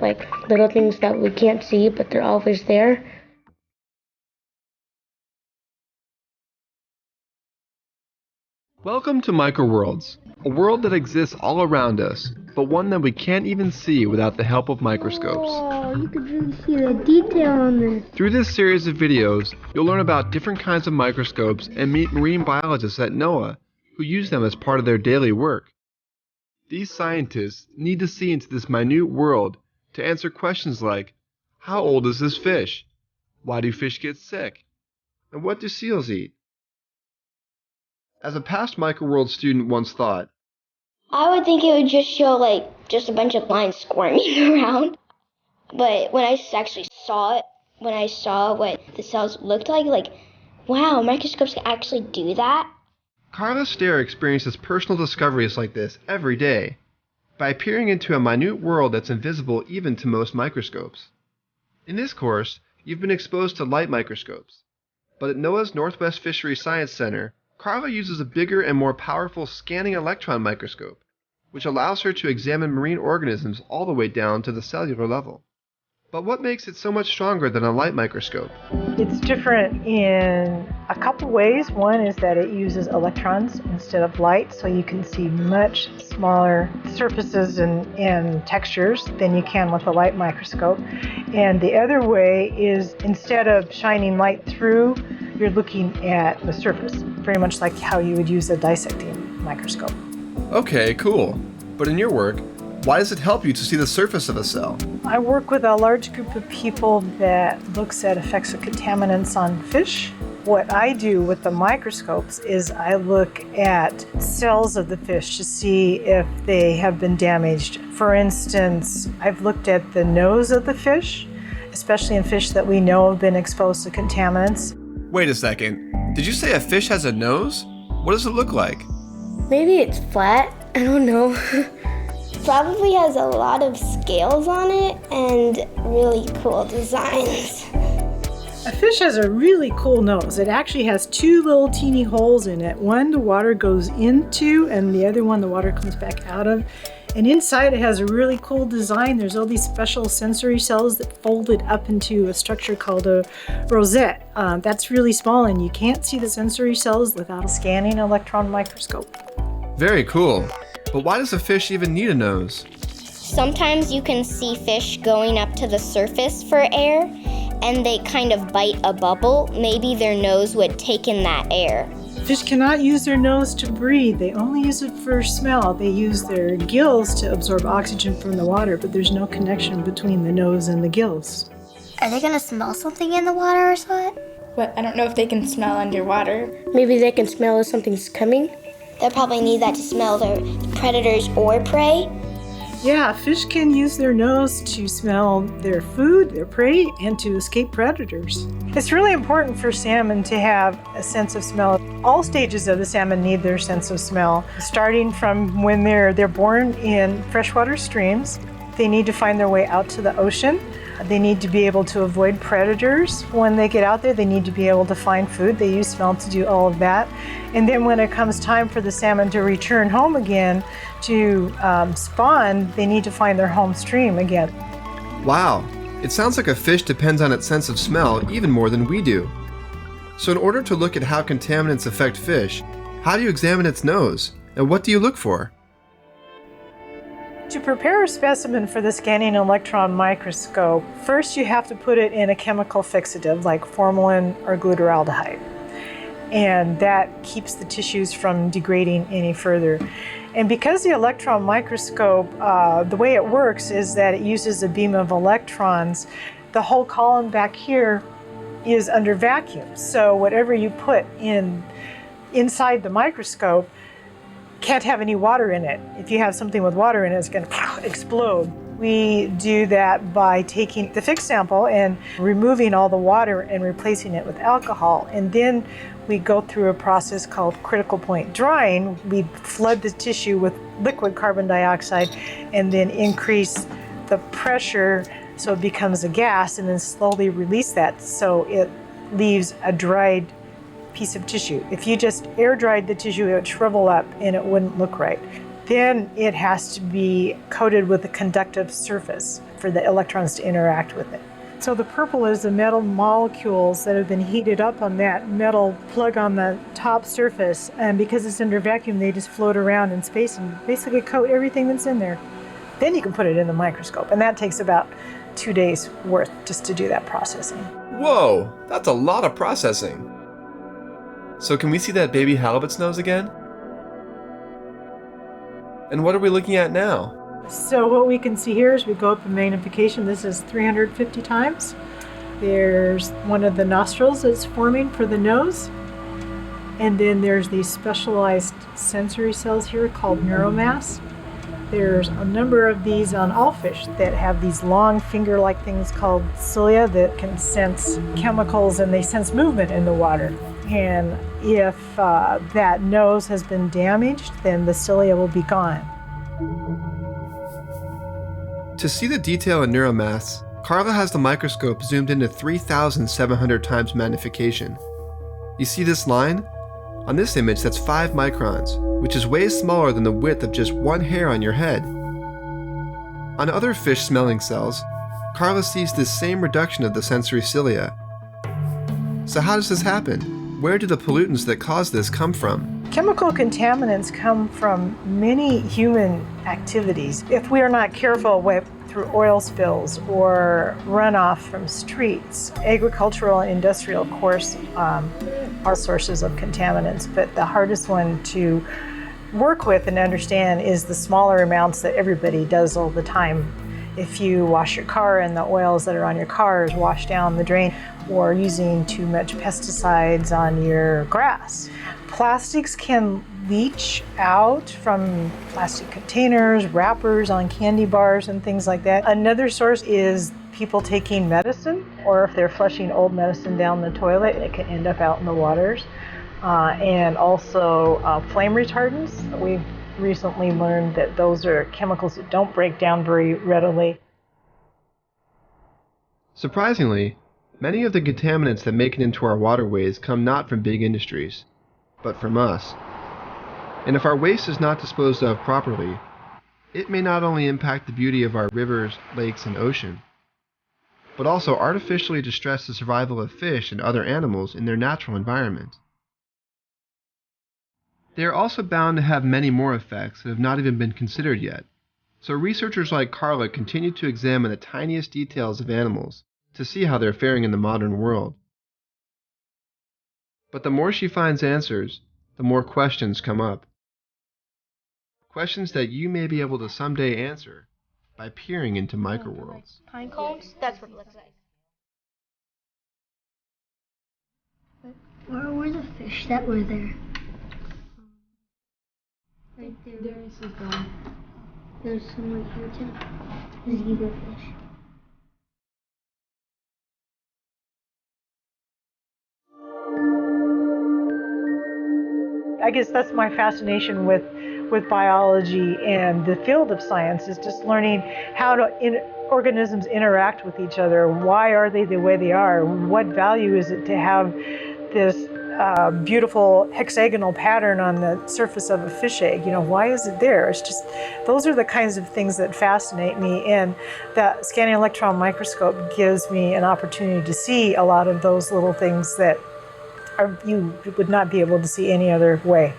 like little things that we can't see, but they're always there. Welcome to Microworlds, a world that exists all around us, but one that we can't even see without the help of microscopes. Oh, you can really see the detail on this. Through this series of videos, you'll learn about different kinds of microscopes and meet marine biologists at NOAA who use them as part of their daily work. These scientists need to see into this minute world to answer questions like, how old is this fish? Why do fish get sick? And what do seals eat? As a past Microworld student once thought, I would think it would just show just a bunch of lines squirming around. But when I actually saw it, when I saw what the cells looked like, wow, microscopes can actually do that. Carla Stehr experiences personal discoveries like this every day by peering into a minute world that's invisible even to most microscopes. In this course, you've been exposed to light microscopes, but at NOAA's Northwest Fisheries Science Center, Carla uses a bigger and more powerful scanning electron microscope, which allows her to examine marine organisms all the way down to the cellular level. But what makes it so much stronger than a light microscope? It's different in a couple ways. One is that it uses electrons instead of light, so you can see much smaller surfaces and textures than you can with a light microscope. And the other way is instead of shining light through, you're looking at the surface, very much like how you would use a dissecting microscope. Okay, cool. But in your work, why does it help you to see the surface of a cell? I work with a large group of people that looks at effects of contaminants on fish. What I do with the microscopes is I look at cells of the fish to see if they have been damaged. For instance, I've looked at the nose of the fish, especially in fish that we know have been exposed to contaminants. Wait a second. Did you say a fish has a nose? What does it look like? Maybe it's flat. I don't know. Probably has a lot of scales on it and really cool designs. A fish has a really cool nose. It actually has two little teeny holes in it. One the water goes into and the other one the water comes back out of. And inside it has a really cool design. There's all these special sensory cells that fold it up into a structure called a rosette. That's really small and you can't see the sensory cells without a scanning electron microscope. Very cool. But why does a fish even need a nose? Sometimes you can see fish going up to the surface for air, and they kind of bite a bubble. Maybe their nose would take in that air. Fish cannot use their nose to breathe. They only use it for smell. They use their gills to absorb oxygen from the water, but there's no connection between the nose and the gills. Are they gonna smell something in the water or something? But I don't know if they can smell underwater. Maybe they can smell if something's coming. They'll probably need that to smell their predators or prey. Yeah, fish can use their nose to smell their food, their prey, and to escape predators. It's really important for salmon to have a sense of smell. All stages of the salmon need their sense of smell, starting from when they're born in freshwater streams. They need to find their way out to the ocean. They need to be able to avoid predators. When they get out there, they need to be able to find food. They use smell to do all of that. And then when it comes time for the salmon to return home again to spawn, they need to find their home stream again. Wow, it sounds like a fish depends on its sense of smell even more than we do. So in order to look at how contaminants affect fish, how do you examine its nose? And what do you look for? To prepare a specimen for the scanning electron microscope, first you have to put it in a chemical fixative like formalin or glutaraldehyde. And that keeps the tissues from degrading any further. And because the electron microscope, the way it works is that it uses a beam of electrons, the whole column back here is under vacuum. So whatever you put inside the microscope can't have any water in it. If you have something with water in it, it's going to explode. We do that by taking the fixed sample and removing all the water and replacing it with alcohol. And then we go through a process called critical point drying. We flood the tissue with liquid carbon dioxide and then increase the pressure so it becomes a gas and then slowly release that so it leaves a dried piece of tissue. If you just air dried the tissue, it would shrivel up and it wouldn't look right. Then it has to be coated with a conductive surface. for the electrons to interact with it. So the purple is the metal molecules that have been heated up on that metal plug on the top surface, and because it's under vacuum, they just float around in space and basically coat everything that's in there. Then you can put it in the microscope, and that takes about 2 days worth just to do that processing. Whoa, that's a lot of processing. So can we see that baby halibut's nose again? And what are we looking at now? So what we can see here is we go up in magnification. This is 350 times. There's one of the nostrils that's forming for the nose. And then there's these specialized sensory cells here called neuromass. There's a number of these on all fish that have these long finger-like things called cilia that can sense chemicals, and they sense movement in the water. And if that nose has been damaged, then the cilia will be gone. To see the detail in neuromass, Carla has the microscope zoomed into 3,700 times magnification. You see this line? On this image, that's 5 microns, which is way smaller than the width of just one hair on your head. On other fish smelling cells, Carla sees this same reduction of the sensory cilia. So how does this happen? Where do the pollutants that cause this come from? Chemical contaminants come from many human activities. If we are not careful through oil spills or runoff from streets, agricultural and industrial, of course, are sources of contaminants, but the hardest one to work with and understand is the smaller amounts that everybody does all the time. If you wash your car and the oils that are on your car is washed down the drain, or using too much pesticides on your grass. Plastics can leach out from plastic containers, wrappers on candy bars and things like that. Another source is people taking medicine, or if they're flushing old medicine down the toilet, it can end up out in the waters. And also flame retardants. We've recently learned that those are chemicals that don't break down very readily. Surprisingly, many of the contaminants that make it into our waterways come not from big industries, but from us. And if our waste is not disposed of properly, it may not only impact the beauty of our rivers, lakes, and ocean, but also artificially distress the survival of fish and other animals in their natural environment. They are also bound to have many more effects that have not even been considered yet. So researchers like Carla continue to examine the tiniest details of animals to see how they're faring in the modern world. But the more she finds answers, the more questions come up. Questions that you may be able to someday answer by peering into microworlds. Pine cones? That's what it looks like. Where were the fish that were there? Right there. There's a dog. There's some right here too. There's zebra fish. I guess that's my fascination with biology and the field of science, is just learning how organisms interact with each other. Why are they the way they are? What value is it to have this beautiful hexagonal pattern on the surface of a fish egg? You know, why is it there? It's just, those are the kinds of things that fascinate me, and that scanning electron microscope gives me an opportunity to see a lot of those little things that you would not be able to see any other way.